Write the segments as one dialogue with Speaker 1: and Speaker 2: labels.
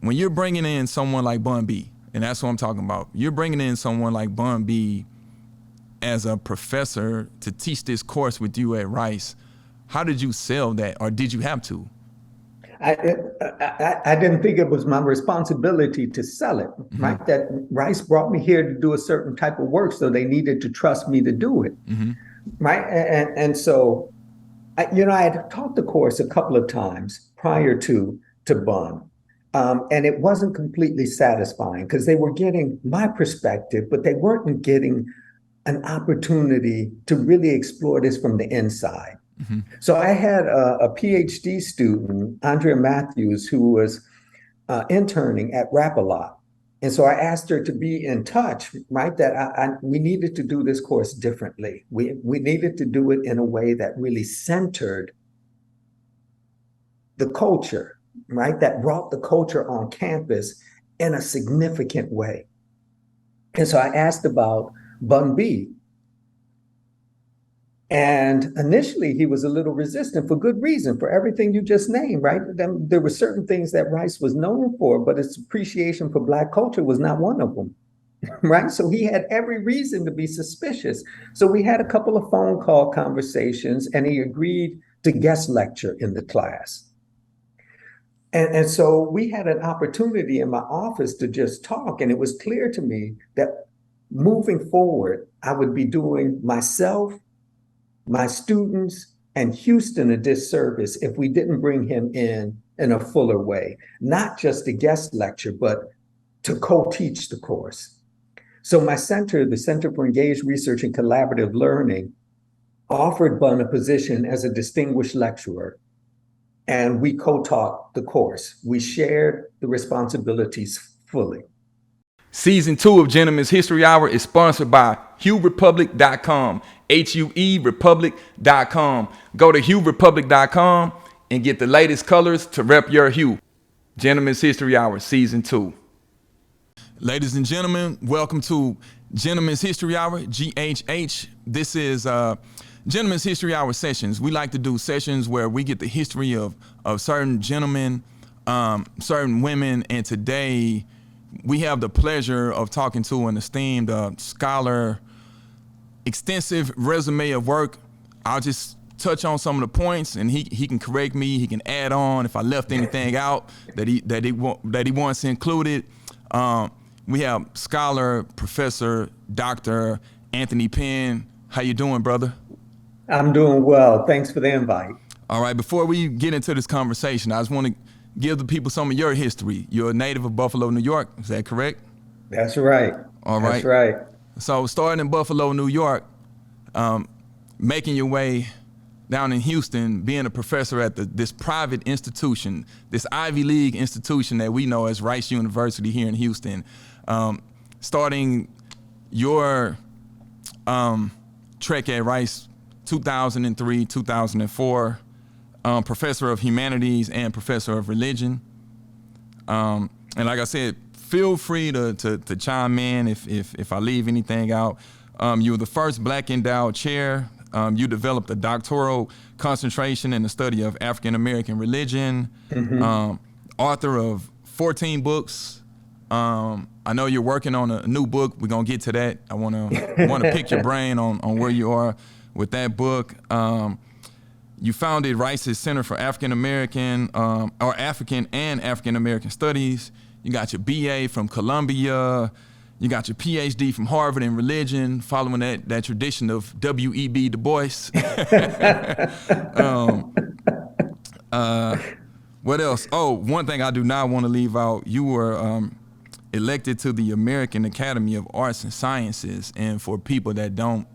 Speaker 1: when you're bringing in someone like Bun B, and that's what I'm talking about, you're bringing in someone like Bun B as a professor to teach this course with you at Rice. How did you sell that, or did you have to?
Speaker 2: I didn't think it was my responsibility to sell it, right? That Rice brought me here to do a certain type of work, so they needed to trust me to do it, right? And so, I had taught the course a couple of times prior to Bun, and it wasn't completely satisfying because they were getting my perspective, but they weren't getting an opportunity to really explore this from the inside. So I had a PhD student, Andrea Matthews, who was interning at Rap-A-Lot. And so I asked her to be in touch, right? That we needed to do this course differently. We needed to do it in a way that really centered the culture, right? That brought the culture on campus in a significant way. And so I asked about Bun B. And initially, he was a little resistant for good reason, for everything you just named, right? There were certain things that Rice was known for, but its appreciation for Black culture was not one of them, right? So he had every reason to be suspicious. So we had a couple of phone call conversations, and he agreed to guest lecture in the class. And so we had an opportunity in my office to just talk, and it was clear to me that moving forward, I would be doing myself, my students, and Houston a disservice if we didn't bring him in a fuller way, not just a guest lecture, but to co-teach the course. So my center, the Center for Engaged Research and Collaborative Learning, offered Bun a position as a distinguished lecturer, and we co-taught the course. We shared the responsibilities fully.
Speaker 1: Season 2 of Gentlemen's History Hour is sponsored by HughRepublic.com, HUERepublic.com. Go to HughRepublic.com and get the latest colors to rep your hue. Gentlemen's History Hour, Season 2. Ladies and gentlemen, welcome to Gentlemen's History Hour, GHH. This is Gentlemen's History Hour sessions. We like to do sessions where we get the history of certain gentlemen, certain women, and today we have the pleasure of talking to an esteemed scholar, extensive resume of work. I'll just touch on some of the points, and he can correct me. He can add on if I left anything out that he wants included. We have scholar, professor, Dr. Anthony Pinn. How you doing, brother?
Speaker 2: I'm doing well. Thanks for the invite.
Speaker 1: All right. Before we get into this conversation, I just want to give the people some of your history. You're a native of Buffalo, New York. Is that correct?
Speaker 2: That's right.
Speaker 1: All right.
Speaker 2: That's right.
Speaker 1: So starting in Buffalo, New York, making your way down in Houston, being a professor at this private institution, this Ivy League institution that we know as Rice University here in Houston, starting your trek at Rice 2003, 2004, professor of humanities and professor of religion. And like I said, feel free to chime in if I leave anything out. You were the first Black endowed chair. You developed a doctoral concentration in the study of African American religion. Author of 14 books. I know you're working on a new book. We're gonna get to that. I wanna pick your brain on where you are with that book. You founded Rice's Center for African American or African and African American Studies. You got your BA from Columbia. You got your PhD from Harvard in religion, following that tradition of W.E.B. Du Bois. What else? Oh, one thing I do not want to leave out, you were elected to the American Academy of Arts and Sciences. And for people that don't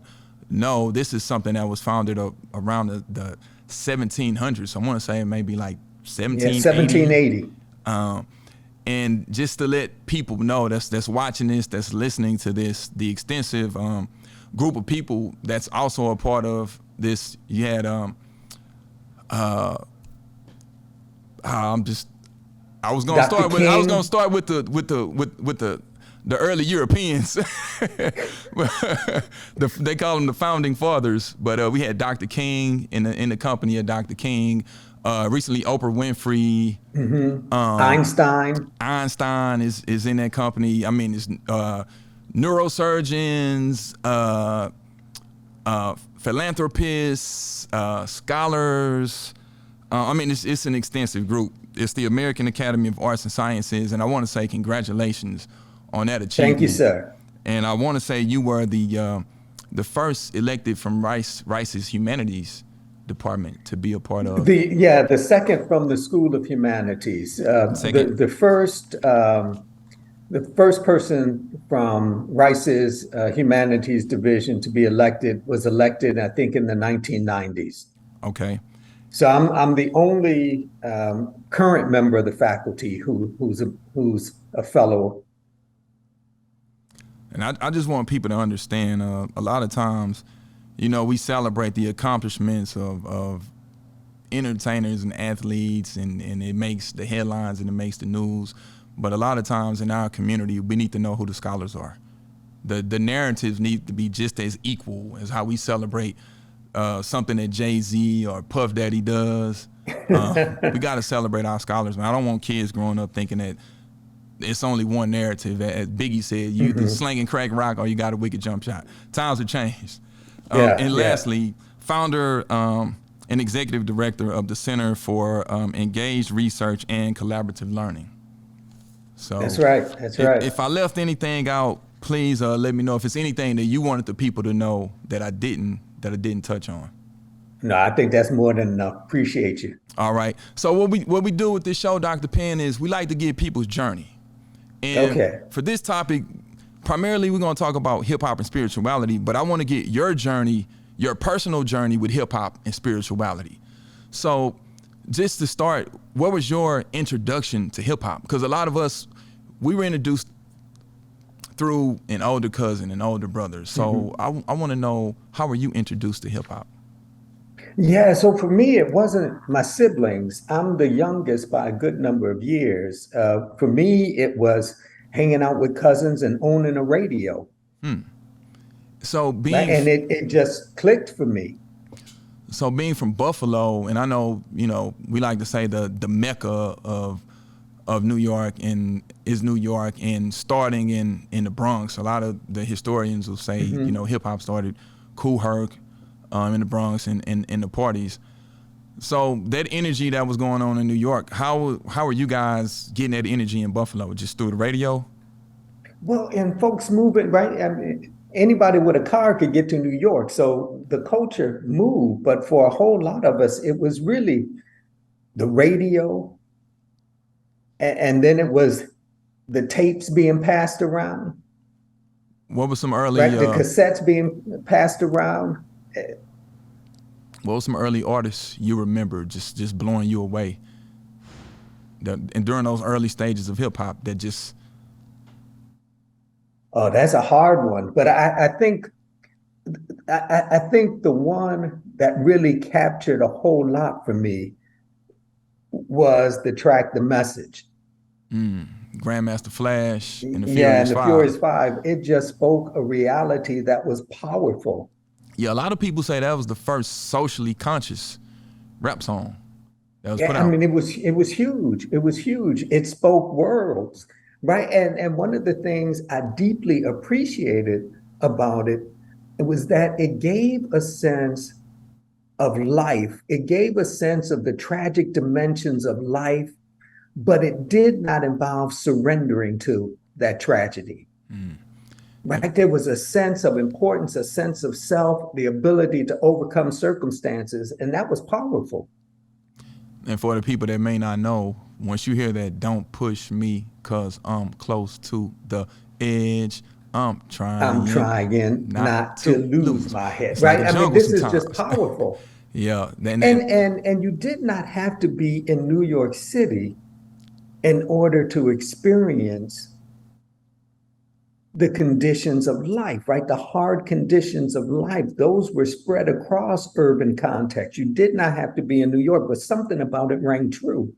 Speaker 1: know, this is something that was founded around the 1700s. I want to say maybe like 1780.
Speaker 2: 1780.
Speaker 1: And just to let people know that's watching this, that's listening to this, the extensive group of people that's also a part of this. You had I was gonna start with the early Europeans. They call them the founding fathers, but we had Dr. King in the company of Dr. King. Recently, Oprah Winfrey, Einstein is in that company. I mean, it's neurosurgeons, philanthropists, scholars. I mean, it's an extensive group. It's the American Academy of Arts and Sciences, and I want to say congratulations on that achievement.
Speaker 2: Thank you, sir.
Speaker 1: And I want to say you were the first elected from Rice's Humanities department to be a part of.
Speaker 2: The second from the School of Humanities. The first person from Rice's Humanities division to be elected was elected, I think, in the 1990s.
Speaker 1: Okay.
Speaker 2: So I'm the only current member of the faculty who's a fellow.
Speaker 1: And I just want people to understand, a lot of times, you know, we celebrate the accomplishments of entertainers and athletes, and it makes the headlines and it makes the news. But a lot of times in our community, we need to know who the scholars are. The narratives need to be just as equal as how we celebrate something that Jay-Z or Puff Daddy does. We got to celebrate our scholars, man. I don't want kids growing up thinking that it's only one narrative. As Biggie said, you either slinging crack rock or you got a wicked jump shot. Times have changed. And lastly, founder and executive director of the Center for Engaged Research and Collaborative Learning. So
Speaker 2: that's right.
Speaker 1: If I left anything out, please let me know. If it's anything that you wanted the people to know that I didn't touch on.
Speaker 2: No, I think that's more than enough. Appreciate you.
Speaker 1: All right. So what we do with this show, Dr. Pinn, is we like to give people's journey. And for this topic, primarily we're going to talk about hip hop and spirituality, but I want to get your journey, your personal journey with hip hop and spirituality. So just to start, what was your introduction to hip hop? Because a lot of us, we were introduced through an older cousin and older brother. So I want to know, how were you introduced to hip hop?
Speaker 2: Yeah, so for me, it wasn't my siblings. I'm the youngest by a good number of years. For me, it was hanging out with cousins and owning a radio.
Speaker 1: So
Speaker 2: and it just clicked for me.
Speaker 1: So being from Buffalo, and I know, you know, we like to say the Mecca of New York is New York, and starting in the Bronx. A lot of the historians will say, you know, hip hop started Kool Herc in the Bronx and the parties. So that energy that was going on in New York, how are you guys getting that energy in Buffalo? Just through the radio?
Speaker 2: Well, and folks moving, right? I mean, anybody with a car could get to New York. So the culture moved, but for a whole lot of us, it was really the radio. And then it was the tapes being passed around.
Speaker 1: What was some early...
Speaker 2: the cassettes being passed around.
Speaker 1: What was some early artists you remember just blowing you away? And during those early stages of hip hop that just...
Speaker 2: Oh, that's a hard one. But I think the one that really captured a whole lot for me was the track "The Message."
Speaker 1: Grandmaster Flash and the
Speaker 2: Furious Five. It just spoke a reality that was powerful.
Speaker 1: Yeah, a lot of people say that was the first socially conscious rap song that was put out.
Speaker 2: I mean, it was huge. It was huge. It spoke worlds, right? And one of the things I deeply appreciated about it was that it gave a sense of life. It gave a sense of the tragic dimensions of life, but it did not involve surrendering to that tragedy. Right? There was a sense of importance, a sense of self, the ability to overcome circumstances, and that was powerful.
Speaker 1: And for the people that may not know, once you hear that, don't push me because I'm close to the edge. I'm trying
Speaker 2: not to lose my head. Right? I mean, this is just powerful.
Speaker 1: Yeah.
Speaker 2: And you did not have to be in New York City in order to experience the conditions of life, right? The hard conditions of life, those were spread across urban context. You did not have to be in New York, but something about it rang true.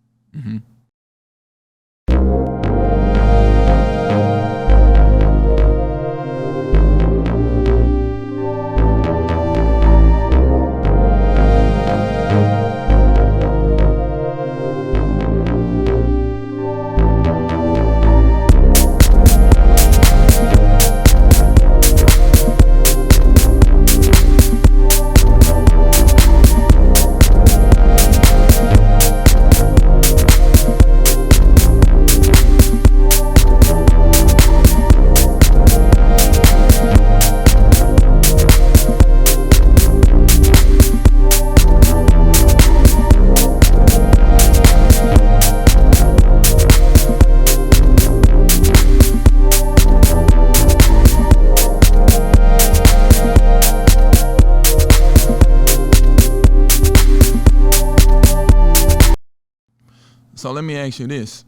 Speaker 1: let me ask you this.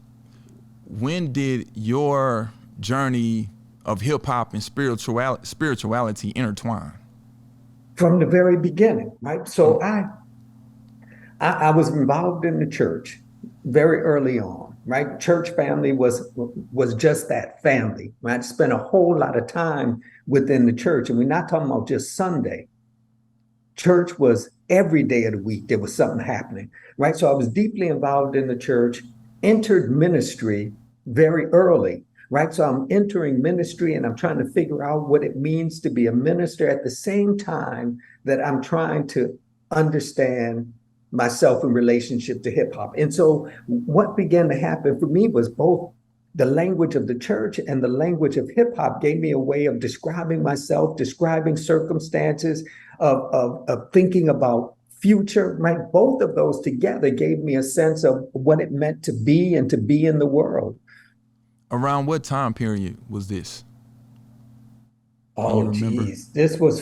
Speaker 1: When did your journey of hip hop and spirituality intertwine?
Speaker 2: From the very beginning, right? So I was involved in the church very early on, right? Church family was just that, family, right? Spent a whole lot of time within the church, and we're not talking about just Sunday. Church was every day of the week. There was something happening, right? So I was deeply involved in the church, entered ministry very early, right? So I'm entering ministry and I'm trying to figure out what it means to be a minister at the same time that I'm trying to understand myself in relationship to hip hop. And so what began to happen for me was both the language of the church and the language of hip hop gave me a way of describing myself, describing circumstances, of thinking about future, right? Both of those together gave me a sense of what it meant to be and to be in the world.
Speaker 1: Around what time period was this?
Speaker 2: Oh, geez. This was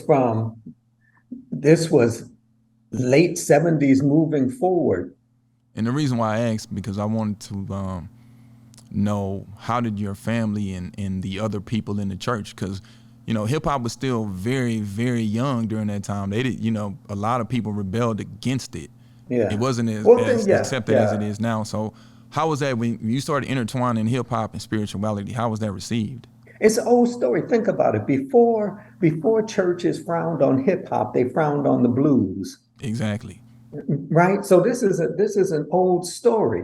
Speaker 2: late 70s moving forward.
Speaker 1: And the reason why I asked, because I wanted to know, how did your family and the other people in the church, because, you know, hip hop was still very, very young during that time. They did, you know, a lot of people rebelled against it.
Speaker 2: Yeah.
Speaker 1: It wasn't as accepted as it is now. So how was that when you started intertwining hip hop and spirituality? How was that received?
Speaker 2: It's an old story. Think about it. Before churches frowned on hip hop, they frowned on the blues.
Speaker 1: Exactly.
Speaker 2: Right. So this is an old story.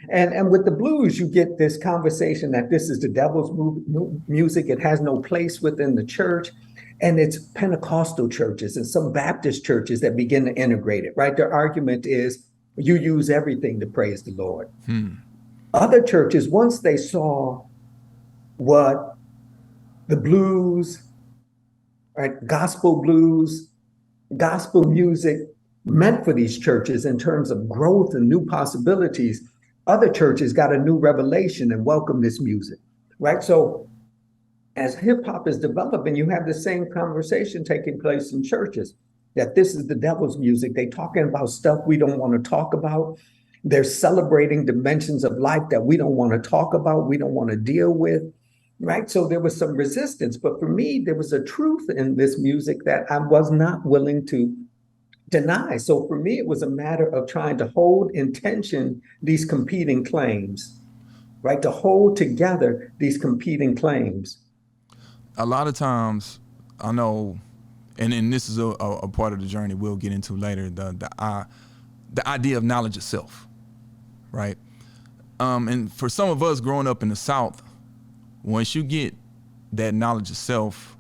Speaker 2: And with the blues, you get this conversation that this is the devil's music. It has no place within the church. And it's Pentecostal churches and some Baptist churches that begin to integrate it, right? Their argument is you use everything to praise the Lord. Other churches, once they saw what the blues, right, gospel blues, gospel music meant for these churches in terms of growth and new possibilities, other churches got a new revelation and welcomed this music, right? So as hip hop is developing, you have the same conversation taking place in churches, that this is the devil's music. They're talking about stuff we don't want to talk about. They're celebrating dimensions of life that we don't want to talk about, we don't want to deal with, right? So there was some resistance. But for me, there was a truth in this music that I was not willing to deny. So for me, it was a matter of trying to hold in tension these competing claims, right? To hold together these competing claims.
Speaker 1: A lot of times, I know, and this is a part of the journey we'll get into later, the idea of knowledge of self, right? And for some of us growing up in the South, once you get that knowledge of self,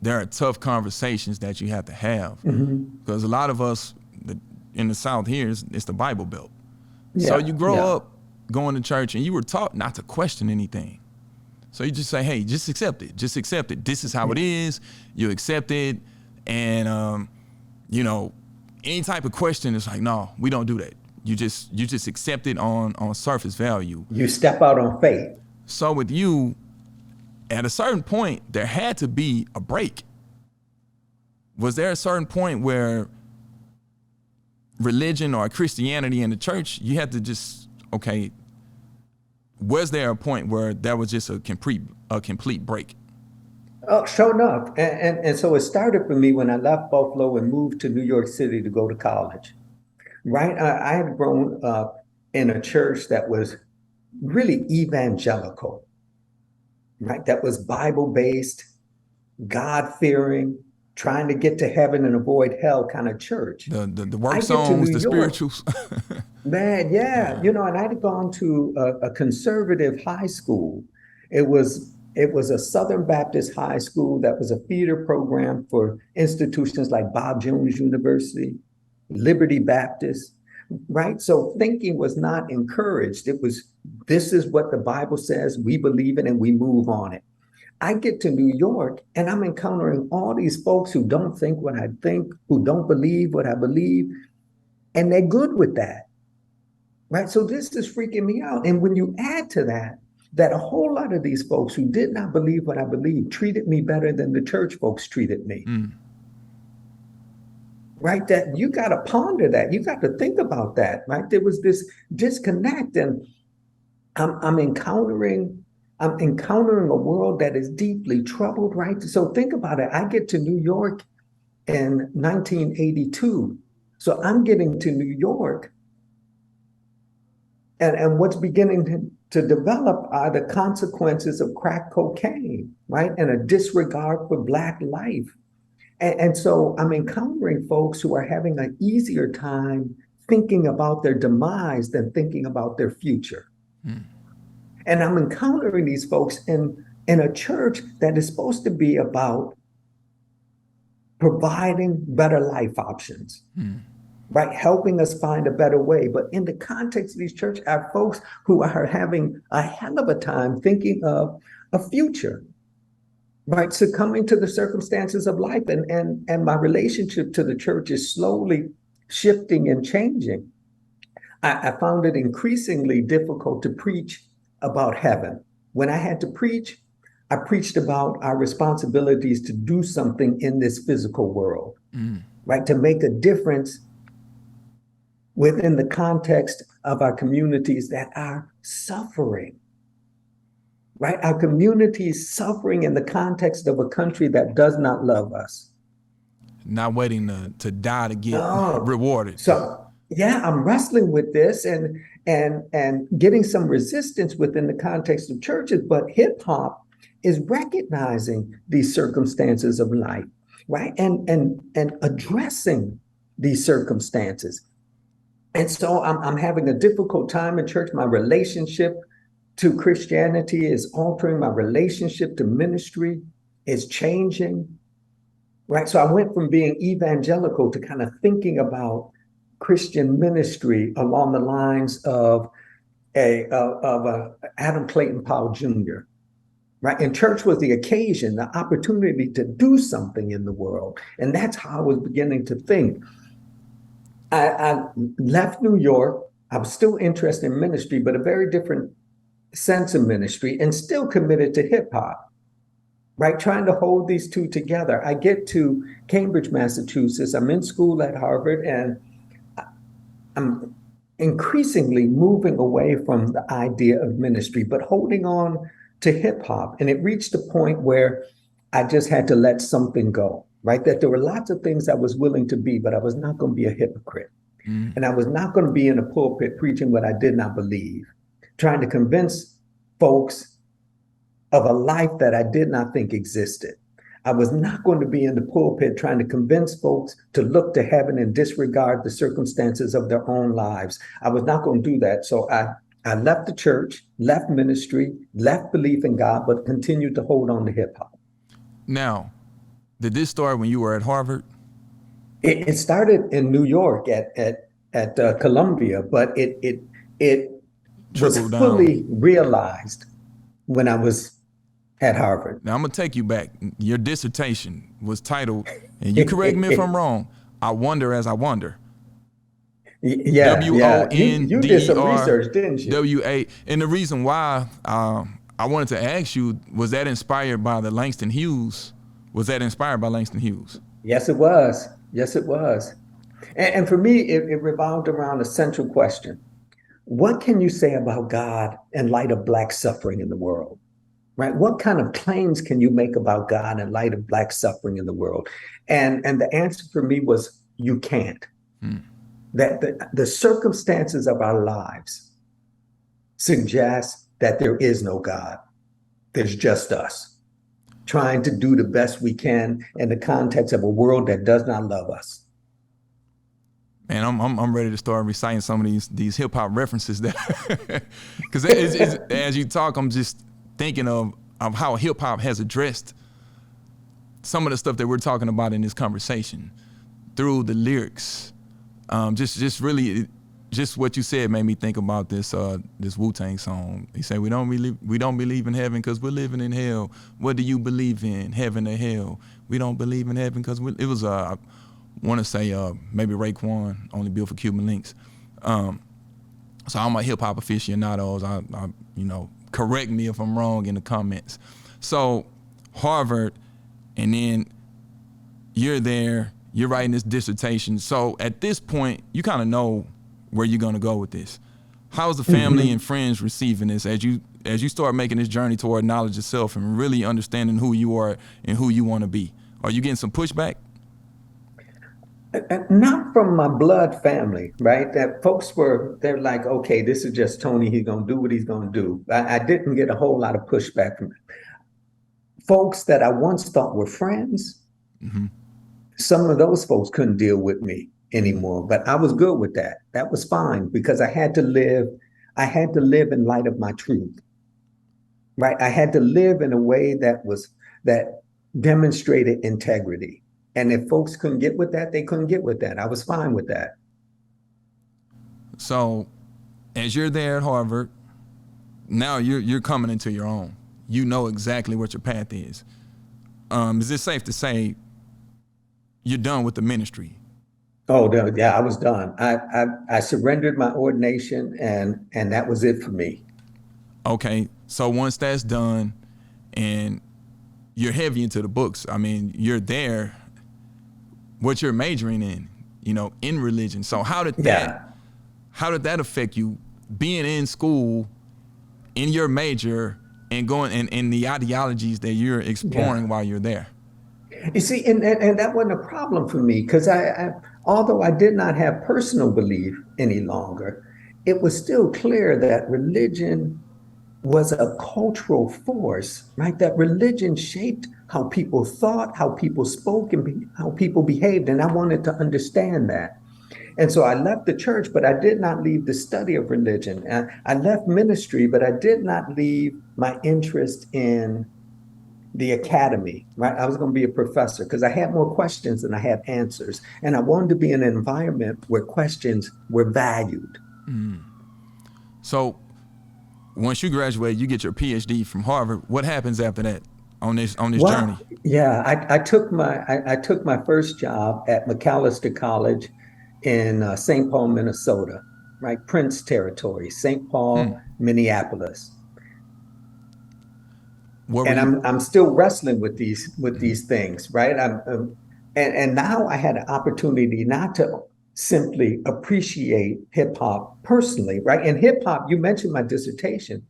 Speaker 1: there are tough conversations that you have to have, because a lot of us in the South here, it's the Bible Belt. So you grow up going to church and you were taught not to question anything. So you just say, hey, just accept it. Just accept it. This is how it is. You accept it. And, you know, any type of question is like, no, we don't do that. You just accept it on surface value.
Speaker 2: You step out on faith.
Speaker 1: So with you, at a certain point, there had to be a break. Was there a certain point where religion or Christianity in the church, you had to just, okay, was there a point where there was just a complete break?
Speaker 2: Oh, sure enough. And so it started for me when I left Buffalo and moved to New York City to go to college, right? I had grown up in a church that was really evangelical, right? That was Bible-based, God-fearing, trying to get to heaven and avoid hell kind of church.
Speaker 1: The work songs, the spirituals.
Speaker 2: Man, yeah. You know, and I had gone to a conservative high school. It was a Southern Baptist high school that was a feeder program for institutions like Bob Jones University, Liberty Baptist, right? So thinking was not encouraged. It was, this is what the Bible says, we believe it, and we move on it. I get to New York and I'm encountering all these folks who don't think what I think, who don't believe what I believe, and they're good with that, right? So this is freaking me out. And when you add to that a whole lot of these folks who did not believe what I believed treated me better than the church folks treated me. Right? That you got to ponder that. You got to think about that, right? There was this disconnect. And I'm encountering a world that is deeply troubled, right? So think about it. I get to New York in 1982. So I'm getting to New York, and what's beginning to develop are the consequences of crack cocaine, right? And a disregard for Black life. And so I'm encountering folks who are having an easier time thinking about their demise than thinking about their future. And I'm encountering these folks in a church that is supposed to be about providing better life options, right? Helping us find a better way. But in the context of these churches, are folks who are having a hell of a time thinking of a future, right? Succumbing to the circumstances of life. And my relationship to the church is slowly shifting and changing. I found it increasingly difficult to preach about heaven. When I had to preach, I preached about our responsibilities to do something in this physical world, right? To make a difference within the context of our communities that are suffering, right? Our communities suffering in the context of a country that does not love us.
Speaker 1: Not waiting to die to get
Speaker 2: Oh,
Speaker 1: rewarded.
Speaker 2: so yeah, I'm wrestling with this and getting some resistance within the context of churches, but hip hop is recognizing these circumstances of life, right? And addressing these circumstances. And so I'm having a difficult time in church. My relationship to Christianity is altering. My relationship to ministry is changing, right? So I went from being evangelical to kind of thinking about Christian ministry along the lines of Adam Clayton Powell Jr., right? And church was the occasion, the opportunity to do something in the world. And that's how I was beginning to think. I left New York. I was still interested in ministry, but a very different sense of ministry, and still committed to hip hop, right? Trying to hold these two together. I get to Cambridge, Massachusetts. I'm in school at Harvard, and I'm increasingly moving away from the idea of ministry, but holding on to hip hop. And it reached a point where I just had to let something go, right? That there were lots of things I was willing to be, but I was not going to be a hypocrite. And I was not going to be in a pulpit preaching what I did not believe, trying to convince folks of a life that I did not think existed. I was not going to be in the pulpit trying to convince folks to look to heaven and disregard the circumstances of their own lives. I was not going to do that. So I left the church, left ministry, left belief in God, but continued to hold on to hip hop.
Speaker 1: Now, did this start when you were at Harvard?
Speaker 2: It started in New York at Columbia, but it was
Speaker 1: Trickled down.
Speaker 2: fully realized when I was at Harvard.
Speaker 1: Now I'm gonna take you back. Your dissertation was titled, and you correct me if I'm wrong, I Wonder as I Wonder.
Speaker 2: Yeah,
Speaker 1: W-O-N-D-E-R,
Speaker 2: you did some research, didn't you?
Speaker 1: W-A. And the reason why I wanted to ask you, was that inspired by the Langston Hughes? Was that inspired by Langston Hughes?
Speaker 2: Yes, it was. Yes, it was. And for me, it revolved around a central question. What can you say about God in light of Black suffering in the world? Right? What kind of claims can you make about God in light of Black suffering in the world? And the answer for me was, you can't. That the circumstances of our lives suggest that there is no God. There's just us trying to do the best we can in the context of a world that does not love us.
Speaker 1: Man, I'm ready to start reciting some of these hip hop references that, because as you talk, I'm just thinking of how hip hop has addressed some of the stuff that we're talking about in this conversation through the lyrics. Just really, just what you said made me think about this Wu-Tang song. He said, we don't believe in heaven because we're living in hell. What do you believe in, heaven or hell? We don't believe in heaven because it was I want to say maybe Raekwon, only built for Cuban links. So all my hip hop aficionados, I correct me if I'm wrong in the comments. So Harvard, and then you're there, you're writing this dissertation. So at this point, you kind of know where you're gonna go with this. How's the family and friends receiving this as you start making this journey toward knowledge of self and really understanding who you are and who you want to be? Are you getting some pushback?
Speaker 2: Not from my blood family, right? That folks they're like, okay, this is just Tony. He's going to do what he's going to do. I didn't get a whole lot of pushback from folks that I once thought were friends. Some of those folks couldn't deal with me anymore, but I was good with that. That was fine because I had to live in light of my truth, right? I had to live in a way that demonstrated integrity. And if folks couldn't get with that, they couldn't get with that. I was fine with that.
Speaker 1: So as you're there at Harvard, now you're coming into your own. You know exactly what your path is. Is it safe to say you're done with the ministry?
Speaker 2: Oh, yeah, I was done. I surrendered my ordination and that was it for me.
Speaker 1: Okay. So once that's done and you're heavy into the books, I mean, you're there, what you're majoring in, in religion. So how did that affect you being in school in your major and going and the ideologies that you're exploring while you're there?
Speaker 2: You see, and that wasn't a problem for me because although I did not have personal belief any longer, it was still clear that religion was a cultural force, right? That religion shaped how people thought, how people spoke, and how people behaved. And I wanted to understand that. And so I left the church, but I did not leave the study of religion. I left ministry, but I did not leave my interest in the academy, right? I was going to be a professor because I had more questions than I had answers. And I wanted to be in an environment where questions were valued.
Speaker 1: So once you graduate, you get your PhD from Harvard. What happens after that on this journey?
Speaker 2: Yeah, I took my first job at McAllister College in St. Paul, Minnesota, right? Prince territory, St. Paul, Minneapolis. I'm still wrestling with these things, right? And now I had an opportunity not to simply appreciate hip hop personally, right? And hip hop, you mentioned my dissertation.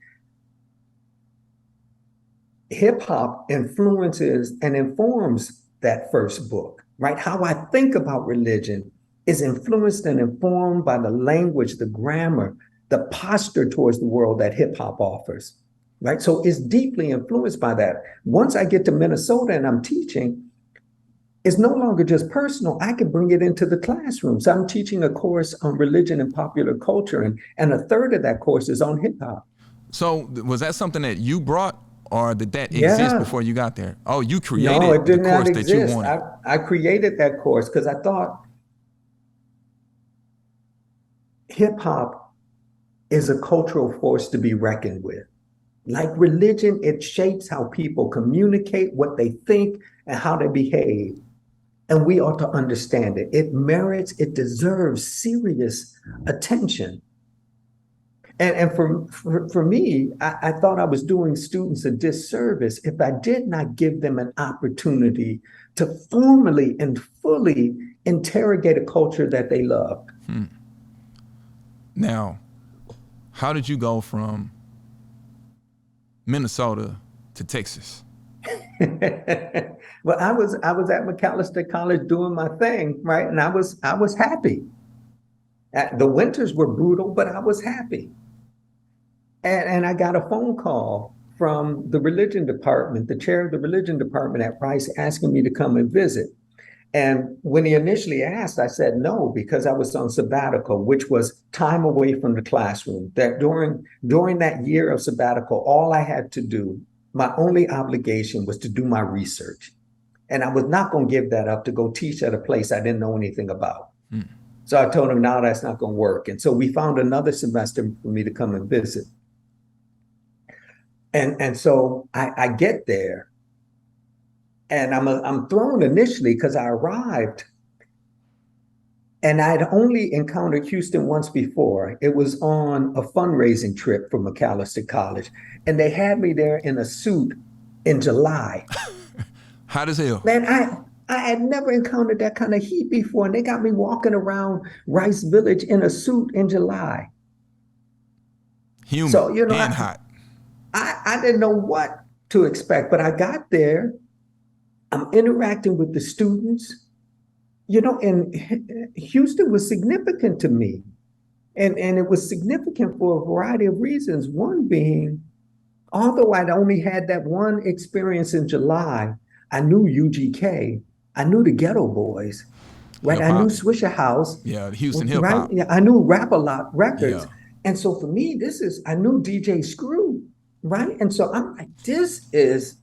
Speaker 2: Hip hop influences and informs that first book, right? How I think about religion is influenced and informed by the language, the grammar, the posture towards the world that hip hop offers, right? So it's deeply influenced by that. Once I get to Minnesota and I'm teaching, it's no longer just personal. I can bring it into the classroom. So I'm teaching a course on religion and popular culture, and a third of that course is on hip hop.
Speaker 1: So was that something that you brought, or did that exist before you got there? Oh, you created
Speaker 2: no, it did
Speaker 1: the
Speaker 2: not
Speaker 1: course
Speaker 2: exist.
Speaker 1: that you wanted.
Speaker 2: I created that course because I thought hip hop is a cultural force to be reckoned with. Like religion, it shapes how people communicate, what they think, and how they behave. And we ought to understand it. It deserves serious attention. And for me, I thought I was doing students a disservice if I did not give them an opportunity to formally and fully interrogate a culture that they loved.
Speaker 1: Now, how did you go from Minnesota to Texas?
Speaker 2: Well, I was at McAllister College doing my thing, right? And I was happy. The winters were brutal, but I was happy. And I got a phone call from the religion department, the chair of the religion department at Rice, asking me to come and visit. And when he initially asked, I said no, because I was on sabbatical, which was time away from the classroom. That during that year of sabbatical, all I had to do, my only obligation was to do my research. And I was not going to give that up to go teach at a place I didn't know anything about. So I told him, no, that's not going to work. And so we found another semester for me to come and visit. And so I get there, and I'm thrown initially because I arrived and I'd only encountered Houston once before. It was on a fundraising trip for McAllister College, and they had me there in a suit in July.
Speaker 1: Hot as hell.
Speaker 2: Man, I had never encountered that kind of heat before, and they got me walking around Rice Village in a suit in July.
Speaker 1: Humid
Speaker 2: So, you know,
Speaker 1: and hot.
Speaker 2: I didn't know what to expect, but I got there. I'm interacting with the students, you know, and Houston was significant to me. And it was significant for a variety of reasons. One being, although I'd only had that one experience in July, I knew UGK, I knew the Ghetto Boys, right?
Speaker 1: Hip
Speaker 2: I knew
Speaker 1: hop.
Speaker 2: Swisher House,
Speaker 1: Yeah, Houston hip
Speaker 2: right?
Speaker 1: hop.
Speaker 2: Yeah, I knew Rap A Lot
Speaker 1: Yeah.
Speaker 2: Records. And so for me, I knew DJ Screw, right? And so I'm like, this is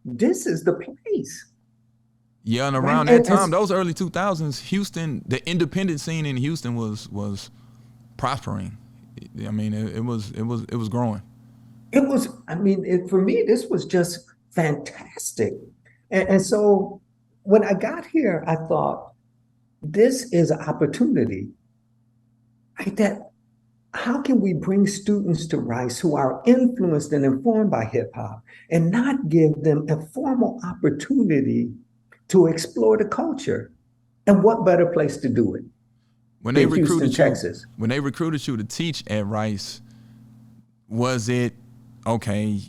Speaker 2: the place,
Speaker 1: Yeah, and
Speaker 2: right?
Speaker 1: around that time, those early 2000s, Houston, the independent scene in Houston was prospering. I mean, it was growing.
Speaker 2: It was, I mean, for me, this was just fantastic. And so when I got here, I thought, this is an opportunity, right? That how can we bring students to Rice who are influenced and informed by hip hop and not give them a formal opportunity to explore the culture? And what better place to do it
Speaker 1: When they
Speaker 2: than Houston,
Speaker 1: recruited you,
Speaker 2: Texas?
Speaker 1: when they recruited you to teach at Rice, was it okay?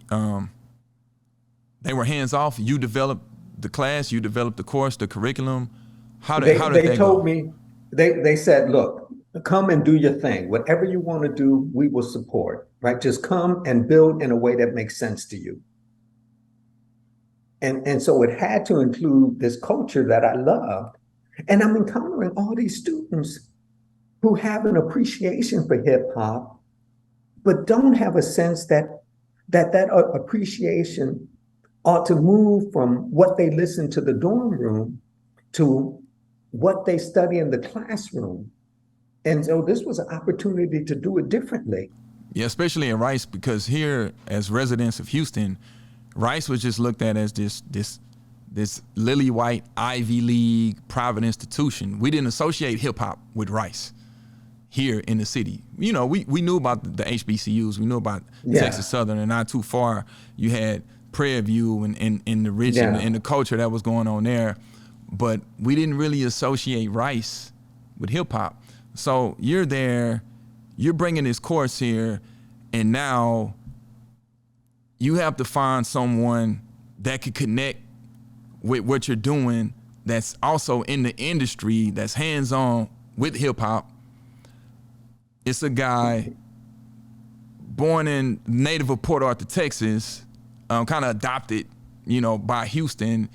Speaker 1: They were hands off. You developed the class, you developed the course, the curriculum. How did
Speaker 2: They
Speaker 1: that
Speaker 2: told
Speaker 1: go?
Speaker 2: me, they said, look, come and do your thing. Whatever you want to do, we will support, right? Just come and build in a way that makes sense to you. And so it had to include this culture that I loved. And I'm encountering all these students who have an appreciation for hip hop, but don't have a sense that appreciation ought to move from what they listen to the dorm room to what they study in the classroom. And so this was an opportunity to do it differently.
Speaker 1: Yeah, especially at Rice, because here, as residents of Houston, Rice was just looked at as this lily white Ivy League private institution. We didn't associate hip hop with Rice here in the city. You know, we knew about the HBCUs, we knew about Texas Southern, and not too far you had Prairie View and the rich and the culture that was going on there. But we didn't really associate Rice with hip hop. So you're there, you're bringing this course here, and now you have to find someone that could connect with what you're doing, that's also in the industry, that's hands-on with hip hop. It's a guy born in native of Port Arthur, Texas, kind of adopted, you know, by Houston.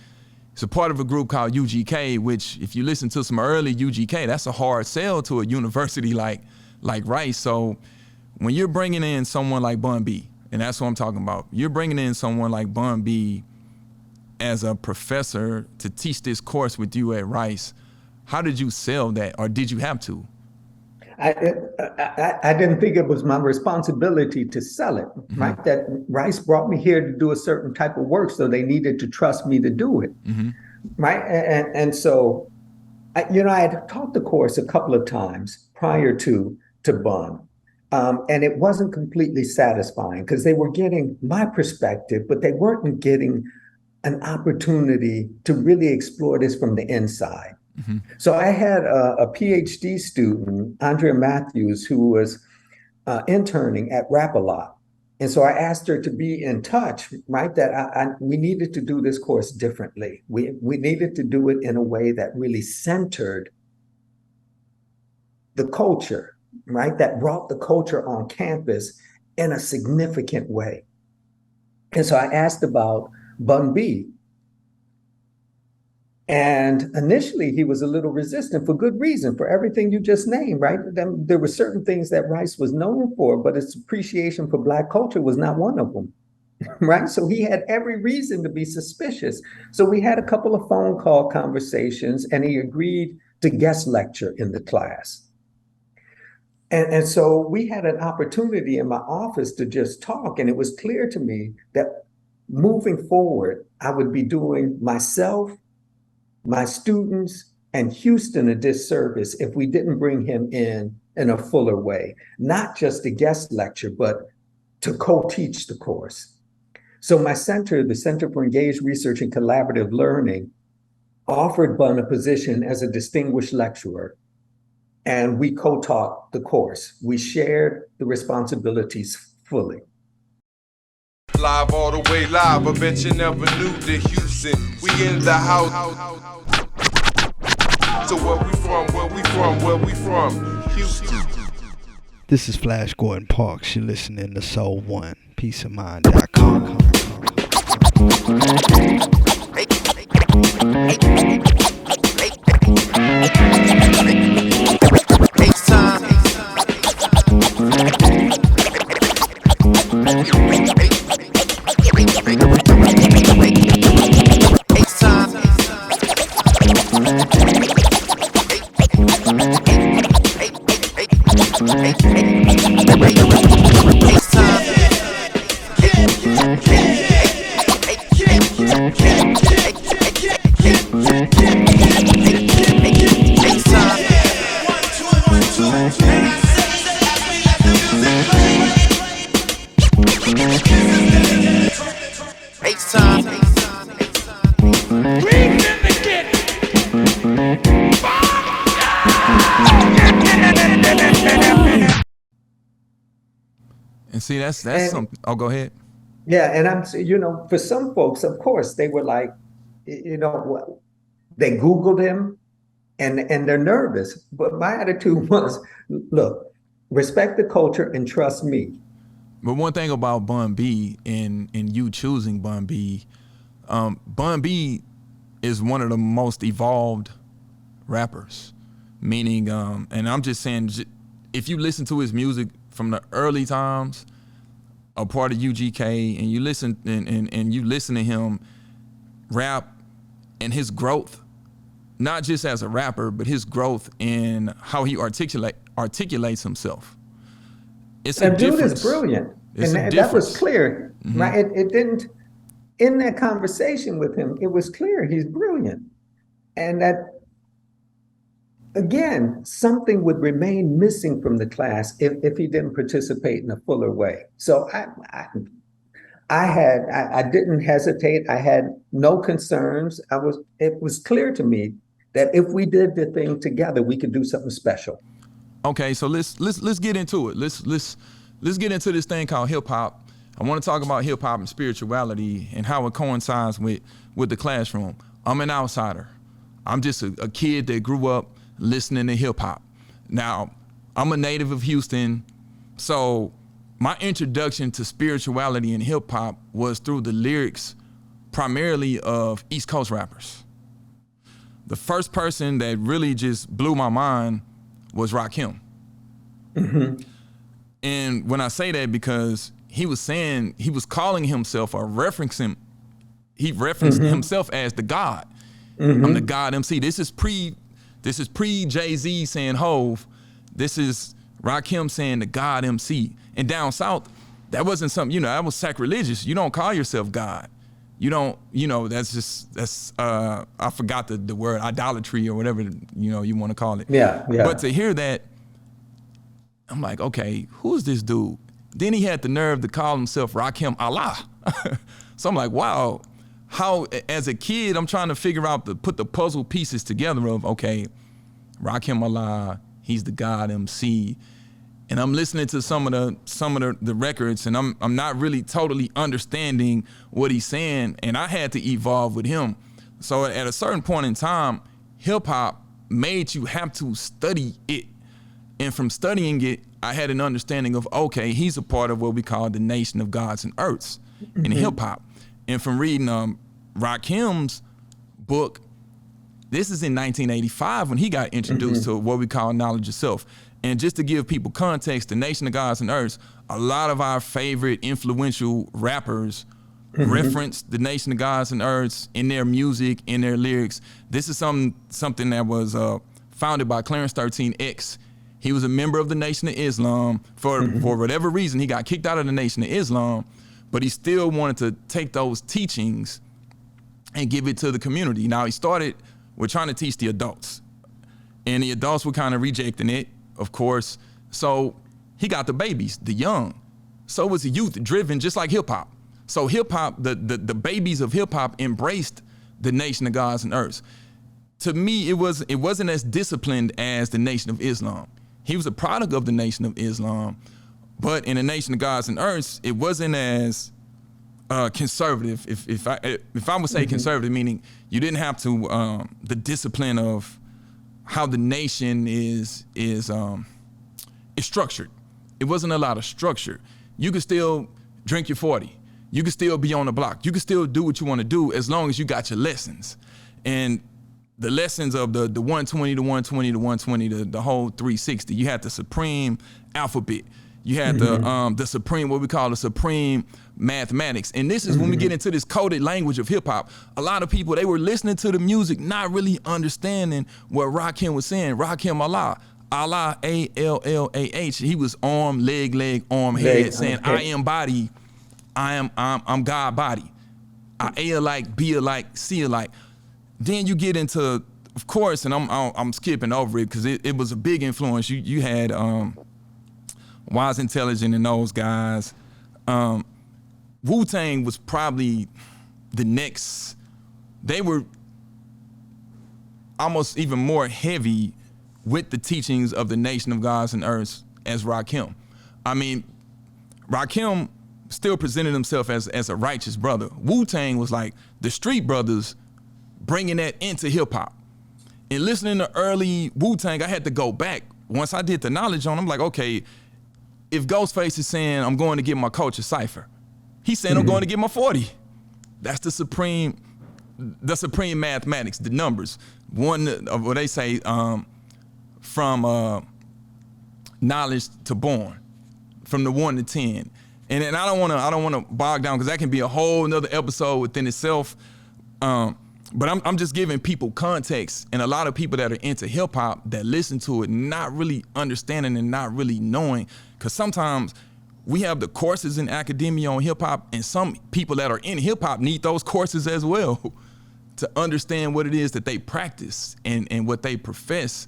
Speaker 1: It's a part of a group called UGK, which if you listen to some early UGK, that's a hard sell to a university like Rice. So when you're bringing in someone like Bun B, and that's what I'm talking about, you're bringing in someone like Bun B as a professor to teach this course with you at Rice. How did you sell that, or did you have to?
Speaker 2: I didn't think it was my responsibility to sell it, right? That Rice brought me here to do a certain type of work, so they needed to trust me to do it, right? And so, you know, I had taught the course a couple of times prior to Bun, and it wasn't completely satisfying because they were getting my perspective, but they weren't getting an opportunity to really explore this from the inside. So I had a PhD student, Andrea Matthews, who was interning at Rap A Lot. And so I asked her to be in touch, right? That we needed to do this course differently. We needed to do it in a way that really centered the culture, right? That brought the culture on campus in a significant way. And so I asked about Bun B. And initially, he was a little resistant for good reason, for everything you just named, right? There were certain things that Rice was known for, but its appreciation for Black culture was not one of them, right? So he had every reason to be suspicious. So we had a couple of phone call conversations, and he agreed to guest lecture in the class. And so we had an opportunity in my office to just talk, and it was clear to me that moving forward, I would be doing myself, my students, and Houston a disservice if we didn't bring him in a fuller way, not just a guest lecture, but to co-teach the course. So my center, the Center for Engaged Research and Collaborative Learning, offered Bun a position as a distinguished lecturer. and we co-taught the course. We shared the responsibilities fully.
Speaker 3: Live all the way live, I bet you never knew that Houston, we in the house. So where we from, Houston.
Speaker 4: This is Flash Gordon Parks. You're listening to Soul One, peaceofmind.com.
Speaker 5: It's time.
Speaker 1: And see, that's something. Oh, go ahead.
Speaker 2: Yeah, and I'm, for some folks, of course, they were like, they Googled him and they're nervous. But my attitude was, look, respect the culture and trust me.
Speaker 1: But one thing about Bun B and you choosing Bun B is one of the most evolved rappers. Meaning, and I'm just saying, if you listen to his music from the early times, a part of UGK, and you listen and you listen to him rap and his growth, not just as a rapper, but his growth in how he articulates himself. It's a
Speaker 2: dude
Speaker 1: difference.
Speaker 2: Is brilliant,
Speaker 1: It's
Speaker 2: and that was clear. Mm-hmm. Right? It didn't. In that conversation with him, it was clear he's brilliant, and that. Again, something would remain missing from the class if he didn't participate in a fuller way. So I didn't hesitate. I had no concerns. It was clear to me that if we did the thing together, we could do something special.
Speaker 1: Okay, so let's get into it. Let's get into this thing called hip hop. I want to talk about hip hop and spirituality and how it coincides with the classroom. I'm an outsider. I'm just a kid that grew up listening to hip hop. Now, I'm a native of Houston, so my introduction to spirituality and hip hop was through the lyrics primarily of East Coast rappers. The first person that really just blew my mind was Rakim.
Speaker 2: Mm-hmm.
Speaker 1: And when I say that, because he was calling himself or referencing, he referenced
Speaker 2: mm-hmm.
Speaker 1: himself as the God.
Speaker 2: Mm-hmm.
Speaker 1: I'm the God MC. This is pre Jay-Z saying Hove. This is Rakim saying the God MC. And down south, that wasn't something, that was sacrilegious. You don't call yourself God. You don't, that's I forgot the word, idolatry or whatever, you want to call it.
Speaker 2: Yeah.
Speaker 1: But to hear that, I'm like, okay, who's this dude? Then he had the nerve to call himself Rakim Allah. So I'm like, wow. How, as a kid, I'm trying to figure out put the puzzle pieces together of, okay, Rakim Allah, he's the God MC. And I'm listening to some of the records, and I'm not really totally understanding what he's saying, and I had to evolve with him. So at a certain point in time, hip hop made you have to study it. And from studying it, I had an understanding of, okay, he's a part of what we call the nation of gods and earths in hip hop. And from reading Rakim's book, this is in 1985 when he got introduced to what we call knowledge of self. And just to give people context, the nation of gods and earths, a lot of our favorite influential rappers reference the nation of gods and earths in their music, in their lyrics. This is something that was founded by Clarence 13X. He was a member of the Nation of Islam. For whatever reason, he got kicked out of the Nation of Islam, but he still wanted to take those teachings and give it to the community. Now, he started with trying to teach the adults, and the adults were kind of rejecting it, of course. So he got the babies, the young. So was the youth driven, just like hip hop. So hip hop, the babies of hip hop embraced the nation of gods and earths. to me, it wasn't as disciplined as the Nation of Islam. He was a product of the Nation of Islam, but in the Nation of Gods and Earths, it wasn't as conservative. If I would say conservative, meaning you didn't have to the discipline of how the nation is structured. It wasn't a lot of structure. You could still drink your 40. You could still be on the block. You could still do what you want to do as long as you got your lessons. And the lessons of the 120 to 120 to 120, the whole 360. You had the supreme alphabet. You had the supreme, what we call the supreme mathematics. And this is when we get into this coded language of hip hop. A lot of people, they were listening to the music, not really understanding what Rakim was saying. Rakim Allah, Allah, A-L-L-A-H. He was arm, leg, arm, head, saying, I am body, I'm God body. I A alike, B alike, C alike. Then you get into, of course, and I'm skipping over it because it was a big influence. You had Wise Intelligent and those guys. Wu-Tang was probably the next. They were almost even more heavy with the teachings of the Nation of Gods and Earths as Rakim. I mean, Rakim still presented himself as a righteous brother. Wu-Tang was like the street brothers bringing that into hip hop. And listening to early Wu-Tang, I had to go back. Once I did the knowledge on, I'm like, okay, if Ghostface is saying I'm going to get my culture cipher, he's saying I'm going to get my 40. That's the supreme mathematics, the numbers. One of what they say, from knowledge to born, from the 1 to 10. And I don't want to bog down because that can be a whole nother episode within itself. But I'm just giving people context, and a lot of people that are into hip hop that listen to it not really understanding and not really knowing, because sometimes we have the courses in academia on hip hop, and some people that are in hip hop need those courses as well to understand what it is that they practice and what they profess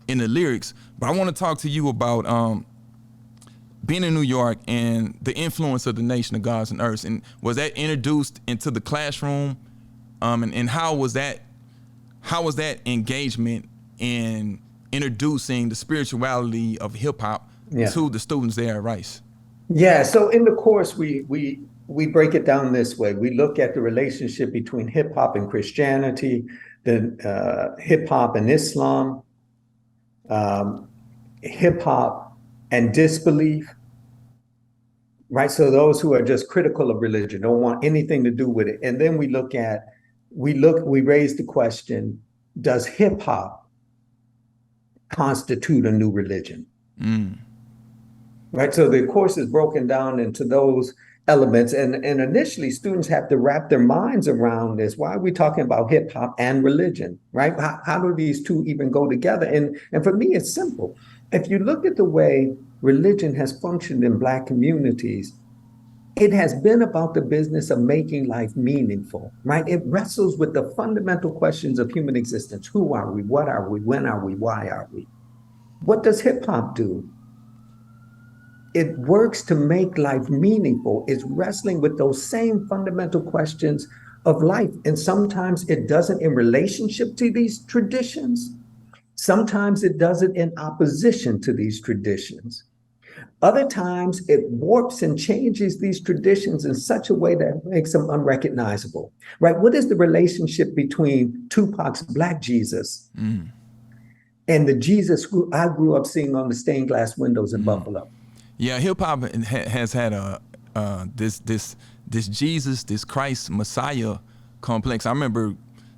Speaker 1: in the lyrics. But I want to talk to you about being in New York and the influence of the Nation of Gods and Earths, and was that introduced into the classroom? And how was that engagement in introducing the spirituality of hip hop to the students there at Rice?
Speaker 2: Yeah, so in the course we break it down this way. We look at the relationship between hip hop and Christianity, the hip hop and Islam, hip hop and disbelief. Right, so those who are just critical of religion, don't want anything to do with it, and then we raise the question, does hip hop constitute a new religion? Right, so the course is broken down into those elements, and initially students have to wrap their minds around this. Why are we talking about hip hop and religion, right? How do these two even go together? And for me, it's simple. If you look at the way religion has functioned in Black communities, it has been about the business of making life meaningful, right? It wrestles with the fundamental questions of human existence. Who are we? What are we? When are we? Why are we? What does hip hop do? It works to make life meaningful. It's wrestling with those same fundamental questions of life. And sometimes it does it in relationship to these traditions. Sometimes it does it in opposition to these traditions. Other times it warps and changes these traditions in such a way that makes them unrecognizable, right? What is the relationship between Tupac's Black Jesus and the Jesus who I grew up seeing on the stained glass windows in Buffalo?
Speaker 1: Yeah, hip hop has had this Jesus, this Christ Messiah complex. I remember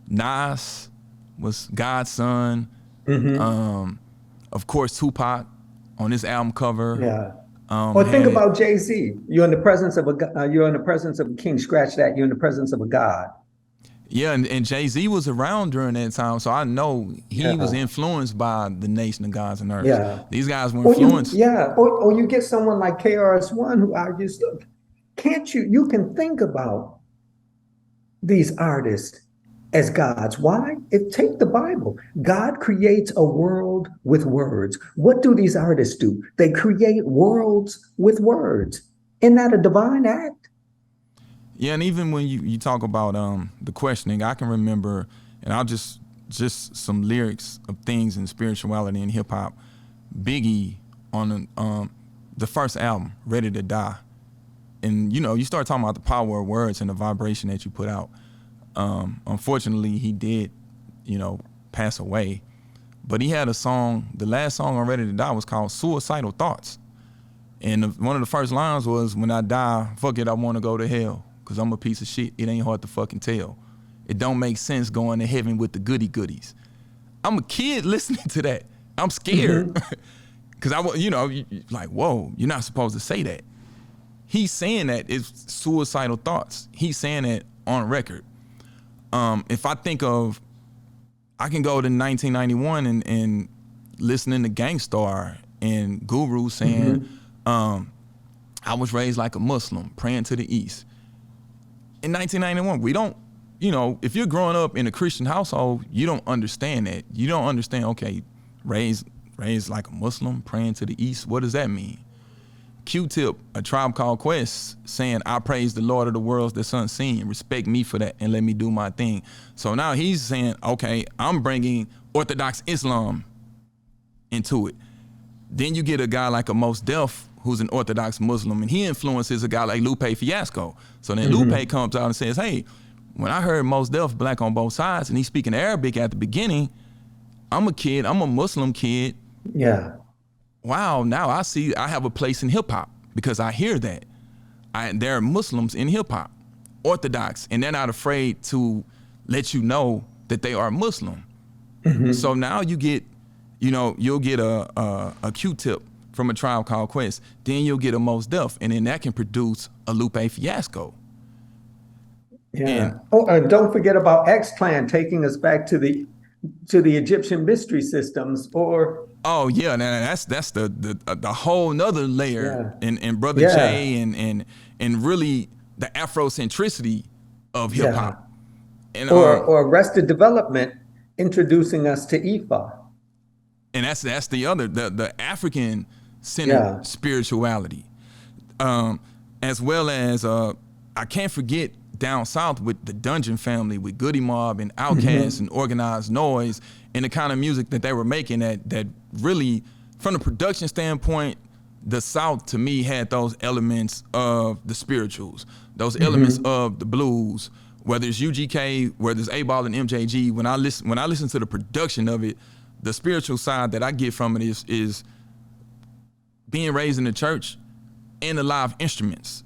Speaker 1: Nas was God's son. Of course, Tupac on his album cover.
Speaker 2: Yeah. Well, think about Jay-Z. You're in the presence of a king. Scratch that. You're in the presence of a God.
Speaker 1: Yeah, and Jay-Z was around during that time, so I know he was influenced by the Nation of Gods and Earths. Yeah. These guys were influenced.
Speaker 2: Or you get someone like KRS-One who argues, look, you can think about these artists as gods. Why? Take the Bible. God creates a world with words. What do these artists do? They create worlds with words. Isn't that a divine act?
Speaker 1: Yeah, and even when you talk about the questioning, I can remember, and I'll just just some lyrics of things in spirituality and hip hop. Biggie on the first album, Ready to Die. And you start talking about the power of words and the vibration that you put out. Unfortunately, he did, pass away. But he had a song, the last song on Ready to Die was called Suicidal Thoughts. And one of the first lines was, when I die, fuck it, I want to go to hell, because I'm a piece of shit. It ain't hard to fucking tell. It don't make sense going to heaven with the goody goodies. I'm a kid listening to that. I'm scared. Because like, whoa, you're not supposed to say that. He's saying that it's suicidal thoughts. He's saying that on record. If I think of, I can go to 1991 and listening to Gangstar and Guru saying, I was raised like a Muslim, praying to the East. In 1991, we don't, if you're growing up in a Christian household, you don't understand that. You don't understand, okay, raised like a Muslim, praying to the East. What does that mean? Q-Tip, A Tribe Called Quest, saying, I praise the Lord of the worlds that's unseen. Respect me for that and let me do my thing. So now he's saying, okay, I'm bringing Orthodox Islam into it. Then you get a guy like a Mos Def, who's an Orthodox Muslim, and he influences a guy like Lupe Fiasco. So then Lupe comes out and says, hey, when I heard Mos Def, Black on Both Sides, and he's speaking Arabic at the beginning, I'm a Muslim kid.
Speaker 2: Yeah.
Speaker 1: Wow, now I have a place in hip hop because I hear that. There are Muslims in hip hop, Orthodox, and they're not afraid to let you know that they are Muslim. So now you get, you'll get a Q-Tip from A Tribe Called Quest, then you'll get a Mos Def, and then that can produce a Lupe Fiasco.
Speaker 2: Yeah. And don't forget about X-Clan taking us back to the Egyptian mystery systems, or
Speaker 1: oh yeah, now that's the whole nother layer, and Brother Jay and really the Afrocentricity of hip hop, and
Speaker 2: or Arrested Development introducing us to Ifa,
Speaker 1: and that's the other the African centered spirituality, as well as I can't forget down south with the Dungeon Family, with Goody Mob and Outkast and Organized Noise, and the kind of music that they were making that really, from the production standpoint, the South to me had those elements of the spirituals, those elements of the blues, whether it's UGK, whether it's A-Ball and MJG. When I listen to the production of it, the spiritual side that I get from it is being raised in the church and the live instruments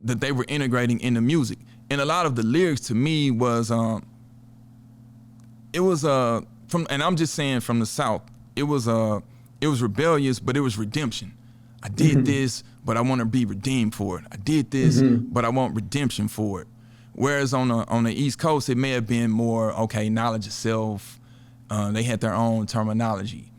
Speaker 1: that they were integrating in the music. And a lot of the lyrics to me was, and I'm just saying from the South, it was rebellious, but it was redemption. I did this, but I want to be redeemed for it. I did this, but I want redemption for it. Whereas on the East Coast, it may have been more, okay, knowledge of self. They had their own terminology.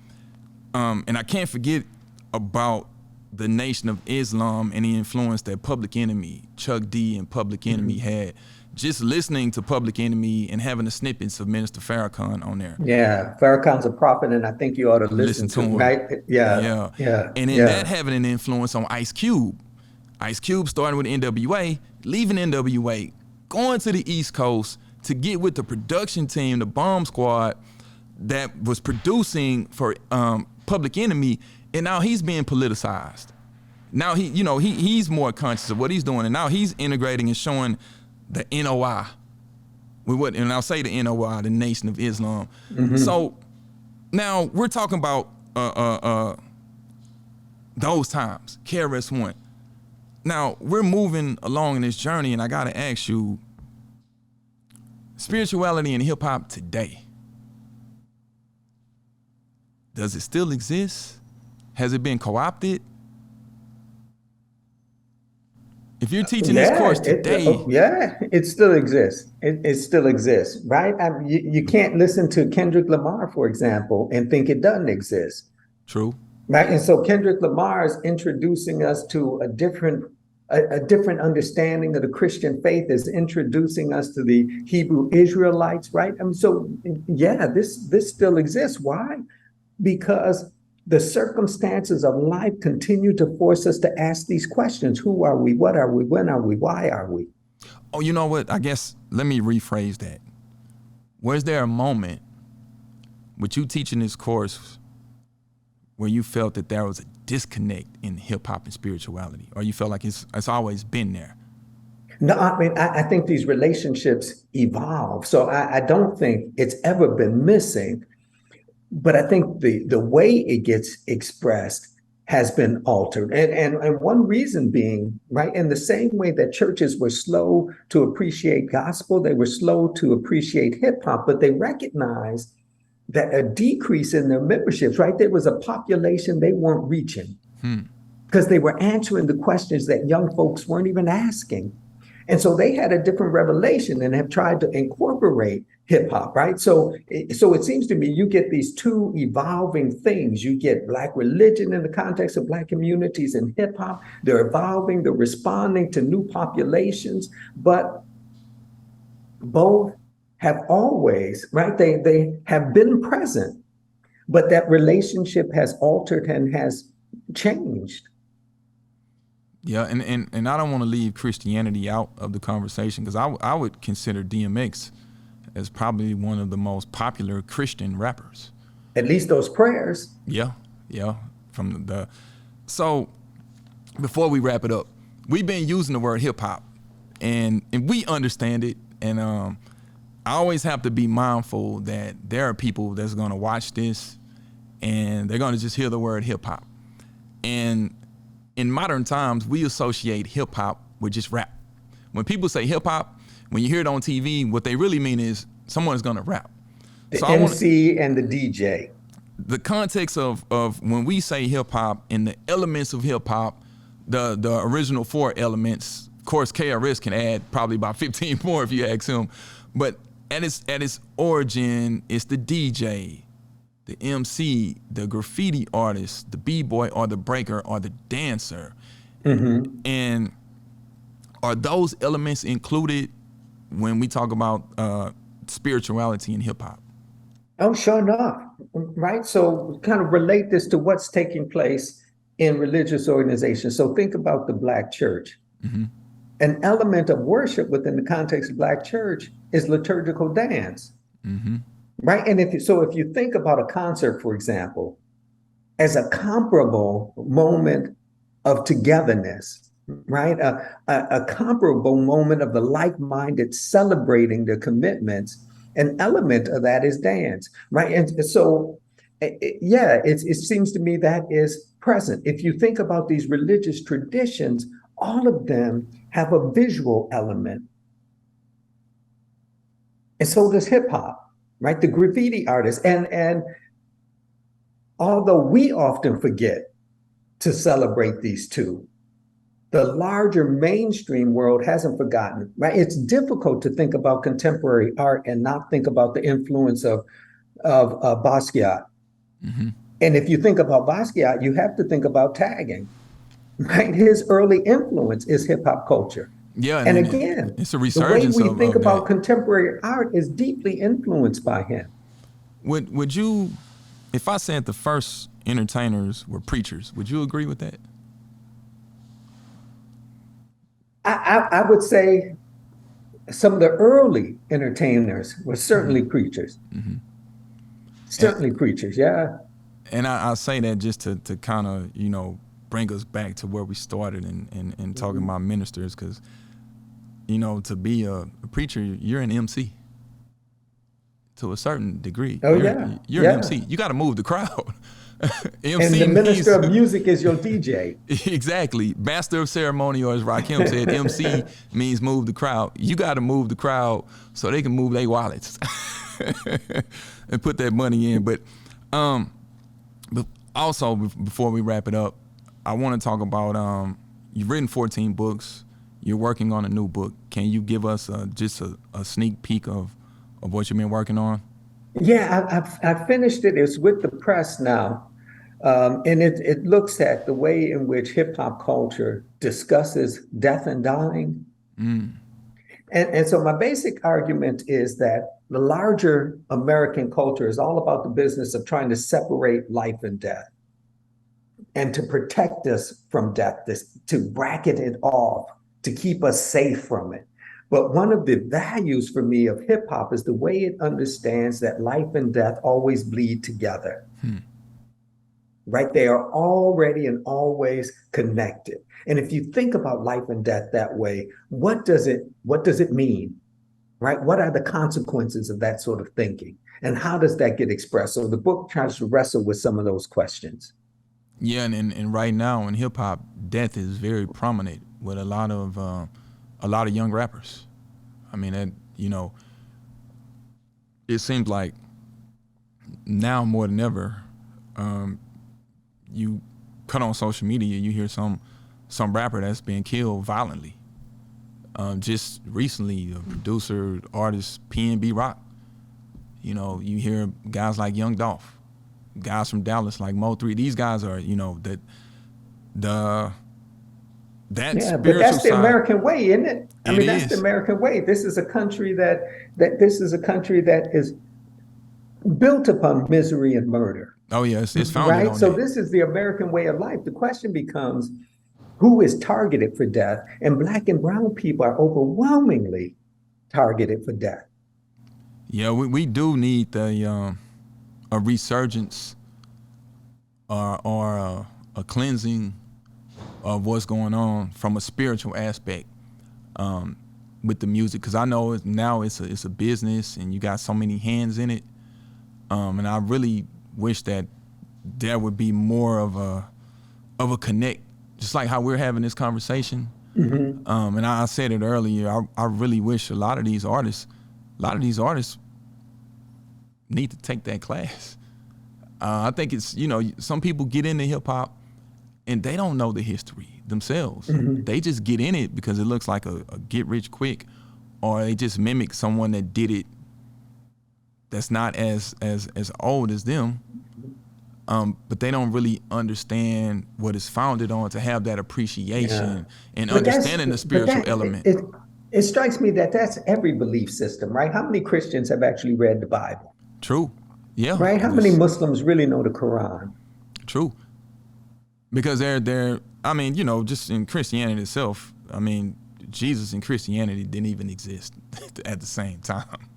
Speaker 1: And I can't forget about the Nation of Islam and the influence that Public Enemy, Chuck D and Public Enemy had. Just listening to Public Enemy and having the snippets of Minister Farrakhan on there.
Speaker 2: Yeah, Farrakhan's a prophet, and I think you ought to listen to him, right? Yeah.
Speaker 1: And then that having an influence on Ice Cube. Ice Cube starting with NWA, leaving NWA, going to the East Coast to get with the production team, the Bomb Squad, that was producing for Public Enemy. And now he's being politicized. Now he's more conscious of what he's doing, and now he's integrating and showing the NOI. And I'll say the NOI, the Nation of Islam. So now we're talking about those times, KRS-One. Now we're moving along in this journey, and I gotta ask you, spirituality in hip hop today, does it still exist? Has it been co-opted? If you're teaching this course today,
Speaker 2: it still exists. It still exists, right? You can't listen to Kendrick Lamar, for example, and think it doesn't exist.
Speaker 1: True.
Speaker 2: Right, and so Kendrick Lamar is introducing us to a different understanding of the Christian faith, is introducing us to the Hebrew Israelites, right? This still exists. Why? Because the circumstances of life continue to force us to ask these questions. Who are we? What are we? When are we? Why are we?
Speaker 1: Oh, you know what? I guess let me rephrase that. Was there a moment with you teaching this course where you felt that there was a disconnect in hip hop and spirituality, or you felt like it's always been there?
Speaker 2: No, I mean, I think these relationships evolve. So I don't think it's ever been missing, but I think the way it gets expressed has been altered. And one reason being, right, in the same way that churches were slow to appreciate gospel, they were slow to appreciate hip hop, but they recognized that a decrease in their memberships, right? There was a population they weren't reaching because they were answering the questions that young folks weren't even asking. And so they had a different revelation and have tried to incorporate hip hop, right? So it seems to me you get these two evolving things. You get Black religion in the context of Black communities and hip hop. They're evolving, they're responding to new populations, but both have always, right? They have been present, but that relationship has altered and has changed.
Speaker 1: Yeah, and I don't want to leave Christianity out of the conversation, because I would consider DMX as probably one of the most popular Christian rappers.
Speaker 2: At least those prayers.
Speaker 1: Yeah. So before we wrap it up, we've been using the word hip hop, and we understand it, and I always have to be mindful that there are people that's going to watch this and they're going to just hear the word hip hop. And in modern times, we associate hip hop with just rap. When people say hip hop, when you hear it on TV, what they really mean is someone's gonna rap.
Speaker 2: The MC and the DJ.
Speaker 1: The context of when we say hip hop and the elements of hip hop, the original 4 elements, of course KRS can add probably about 15 more if you ask him, but at its origin, it's the DJ, the MC, the graffiti artist, the b-boy or the breaker or the dancer. Mm-hmm. And are those elements included when we talk about spirituality in hip hop?
Speaker 2: Oh, sure enough, right? So kind of relate this to what's taking place in religious organizations. So think about the Black church. Mm-hmm. An element of worship within the context of Black church is liturgical dance. Mm-hmm. Right. And if you think about a concert, for example, as a comparable moment of togetherness, right? A comparable moment of the like-minded celebrating their commitments, an element of that is dance, right? And so, it seems to me that is present. If you think about these religious traditions, all of them have a visual element. And so does hip hop. Right, the graffiti artists, and although we often forget to celebrate these two, the larger mainstream world hasn't forgotten. Right, it's difficult to think about contemporary art and not think about the influence of Basquiat. Mm-hmm. And if you think about Basquiat, you have to think about tagging. Right, his early influence is hip hop culture.
Speaker 1: Yeah,
Speaker 2: and again,
Speaker 1: it's a resurgence.
Speaker 2: The way we think about contemporary art is deeply influenced by him.
Speaker 1: Would you, if I said the first entertainers were preachers, would you agree with that?
Speaker 2: I would say some of the early entertainers were certainly preachers. Mm-hmm. Certainly preachers, yeah.
Speaker 1: And I say that just to kind of, bring us back to where we started and talking about ministers, because to be a preacher, you're an MC to a certain degree.
Speaker 2: Oh,
Speaker 1: you're an MC. You got to move the crowd. MC
Speaker 2: and the minister of music is your DJ.
Speaker 1: Exactly. Master of ceremony, or as Rakim said, MC means move the crowd. You got to move the crowd so they can move their wallets and put that money in. But also, before we wrap it up, I want to talk about, you've written 14 books. You're working on a new book. Can you give us just a sneak peek of what you've been working on?
Speaker 2: Yeah, I've finished it. It's with the press now. And it looks at the way in which hip hop culture discusses death and dying. Mm. And so my basic argument is that the larger American culture is all about the business of trying to separate life and death, and to protect us from death, to bracket it off, to keep us safe from it. But one of the values for me of hip hop is the way it understands that life and death always bleed together. Right? They are already and always connected. And if you think about life and death that way, what does it mean? Right? What are the consequences of that sort of thinking? And how does that get expressed? So the book tries to wrestle with some of those questions.
Speaker 1: Yeah, and right now in hip hop, death is very prominent with a lot of young rappers. I mean, it seems like now more than ever, you cut on social media, you hear some rapper that's being killed violently. Just recently, a producer, artist, PNB Rock. You hear guys like Young Dolph, guys from Dallas like Mo3. These guys are, that spiritual side.
Speaker 2: But that's the American way, isn't it? I mean, that's the American way. This is a country that is built upon misery and murder.
Speaker 1: Oh yeah, it's founded on
Speaker 2: So
Speaker 1: that.
Speaker 2: this is the American way of life. The question becomes, who is targeted for death? And Black and brown people are overwhelmingly targeted for death.
Speaker 1: Yeah, we do need a resurgence or a cleansing of what's going on from a spiritual aspect with the music, because I know now it's a business and you got so many hands in it, and I really wish that there would be more of a connect, just like how we're having this conversation. And I said it earlier, I really wish a lot of these artists need to take that class. I think it's, some people get into hip hop and they don't know the history themselves. They just get in it because it looks like a get rich quick, or they just mimic someone that did it that's not as old as them. But they don't really understand what it's founded on, to have that appreciation and understanding the spiritual element.
Speaker 2: It strikes me that that's every belief system, right? How many Christians have actually read the Bible?
Speaker 1: True. Yeah.
Speaker 2: Right? How many Muslims really know the Quran?
Speaker 1: True. Because they're just in Christianity itself, Jesus and Christianity didn't even exist at the same time.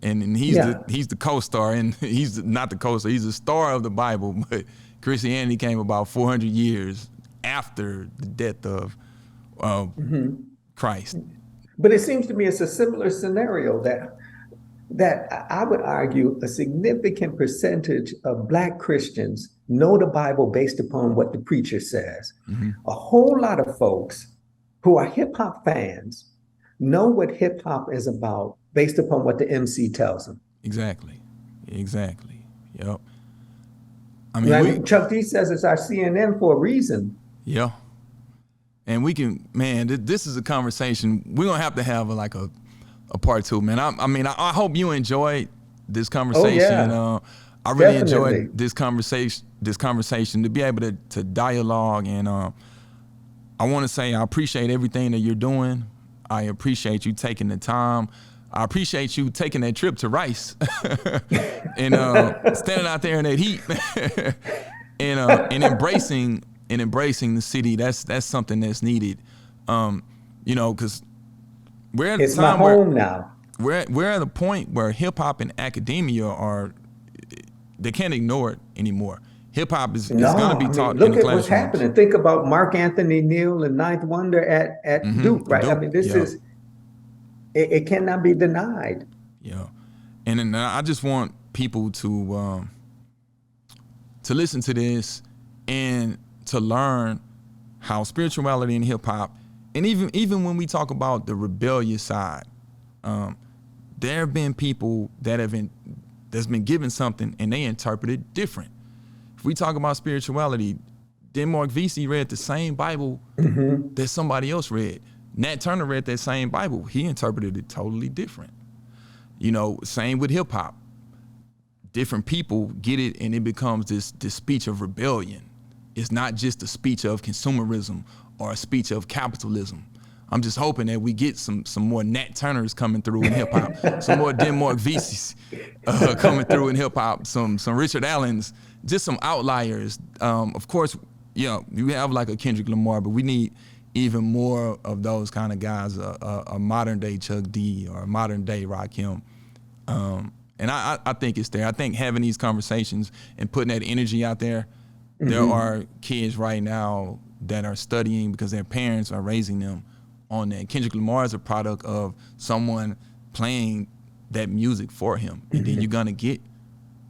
Speaker 1: And he's the co-star, and he's not the co-star, he's the star of the Bible, but Christianity came about 400 years after the death of Christ.
Speaker 2: But it seems to me it's a similar scenario that I would argue a significant percentage of Black Christians know the Bible based upon what the preacher says. A whole lot of folks who are hip hop fans know what hip hop is about based upon what the MC tells them. Exactly.
Speaker 1: Yep.
Speaker 2: Chuck D says it's our CNN for a reason.
Speaker 1: Yeah. And we can, this is a conversation. We're going to have a part two, man. I hope you enjoyed this conversation.
Speaker 2: Oh, yeah.
Speaker 1: I really enjoyed this conversation to be able to dialogue. And I want to say I appreciate everything that you're doing. I appreciate you taking the time. I appreciate you taking that trip to Rice and standing out there in that heat and embracing the city. That's something that's needed. Because we're at
Speaker 2: it's my home now.
Speaker 1: We're at a point where hip hop and academia they can't ignore it anymore. Hip hop is going to be taught in the classrooms.
Speaker 2: Look at what's happening. Think about Mark Anthony Neal and Ninth Wonder at Duke, right?
Speaker 1: Duke,
Speaker 2: This is. It cannot be denied.
Speaker 1: Yeah, and then I just want people to listen to this and to learn how spirituality and hip hop, and even when we talk about the rebellious side, there have been people that's been given something and they interpret it different. If we talk about spirituality, Denmark Vesey read the same Bible that somebody else read. Nat Turner read that same Bible. He interpreted it totally different. Same with hip hop. Different people get it and it becomes this speech of rebellion. It's not just a speech of consumerism or a speech of capitalism. I'm just hoping that we get some more Nat Turners coming through in hip hop, some more Denmark Veseys coming through in hip hop, some Richard Allens, just some outliers. Of course, you have like a Kendrick Lamar, but we need even more of those kind of guys, a modern day Chuck D or a modern day Rakim. And I think it's there. I think having these conversations and putting that energy out there, there are kids right now that are studying because their parents are raising them on that. Kendrick Lamar is a product of someone playing that music for him. And then you're going to get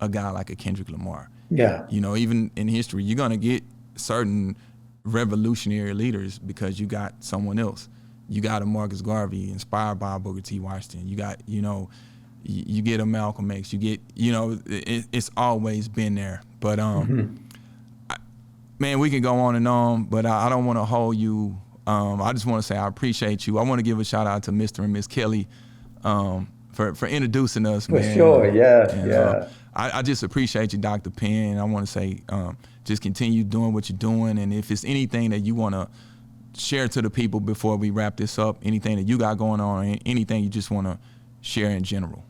Speaker 1: a guy like a Kendrick Lamar.
Speaker 2: Yeah.
Speaker 1: You know, even in history, you're going to get certain revolutionary leaders because you got someone else. You got a Marcus Garvey inspired by Booker T. Washington. You got, you know, you get a Malcolm X. You get, you know, it's always been there. But, man, we can go on and on, but I don't want to hold you. I just want to say I appreciate you. I want to give a shout out to Mr. and Miss Kelly for introducing us, man.
Speaker 2: For sure, yeah,
Speaker 1: and,
Speaker 2: yeah.
Speaker 1: I just appreciate you, Dr. Pinn. I want to say just continue doing what you're doing, and if it's anything that you want to share to the people before we wrap this up, anything that you got going on, or anything you just want to share in general.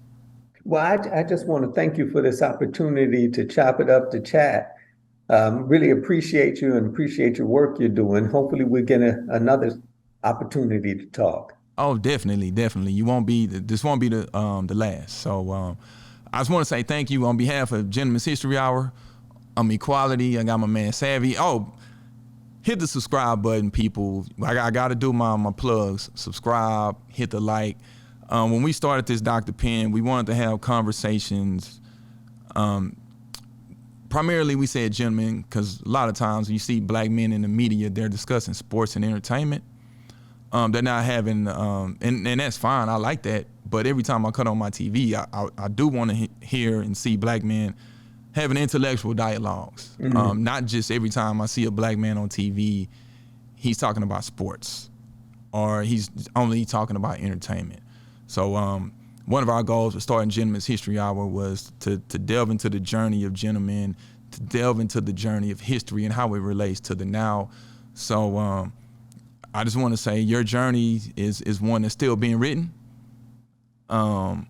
Speaker 2: Well, I just want to thank you for this opportunity to chop it up, to chat. Really appreciate you and appreciate your work you're doing. Hopefully we get another opportunity to talk.
Speaker 1: Oh, definitely. You won't be, this won't be the last. So I just want to say thank you on behalf of Gentleman's History Hour, Equality. I got my man Savvy. Oh, hit the subscribe button, people. I got to do my plugs. Subscribe, hit the like. When we started this Dr. Pinn, we wanted to have conversations. Primarily, we said gentlemen, because a lot of times you see black men in the media, they're discussing sports and entertainment. They're not having, and that's fine. I like that. But every time I cut on my TV, I do want to hear and see black men having intellectual dialogues. Not just every time I see a black man on TV, he's talking about sports or he's only talking about entertainment. So one of our goals with starting Gentleman's History Hour was to delve into the journey of gentlemen, to delve into the journey of history and how it relates to the now. So I just want to say your journey is one that's still being written. And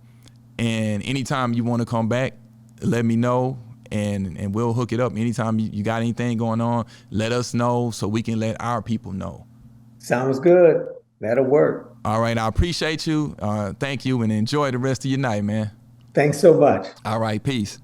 Speaker 1: anytime you want to come back, let me know and we'll hook it up. Anytime you got anything going on, let us know so we can let our people know.
Speaker 2: Sounds good. That'll work.
Speaker 1: All right, I appreciate you. Thank you, and enjoy the rest of your night, man.
Speaker 2: Thanks so much.
Speaker 1: All right, peace.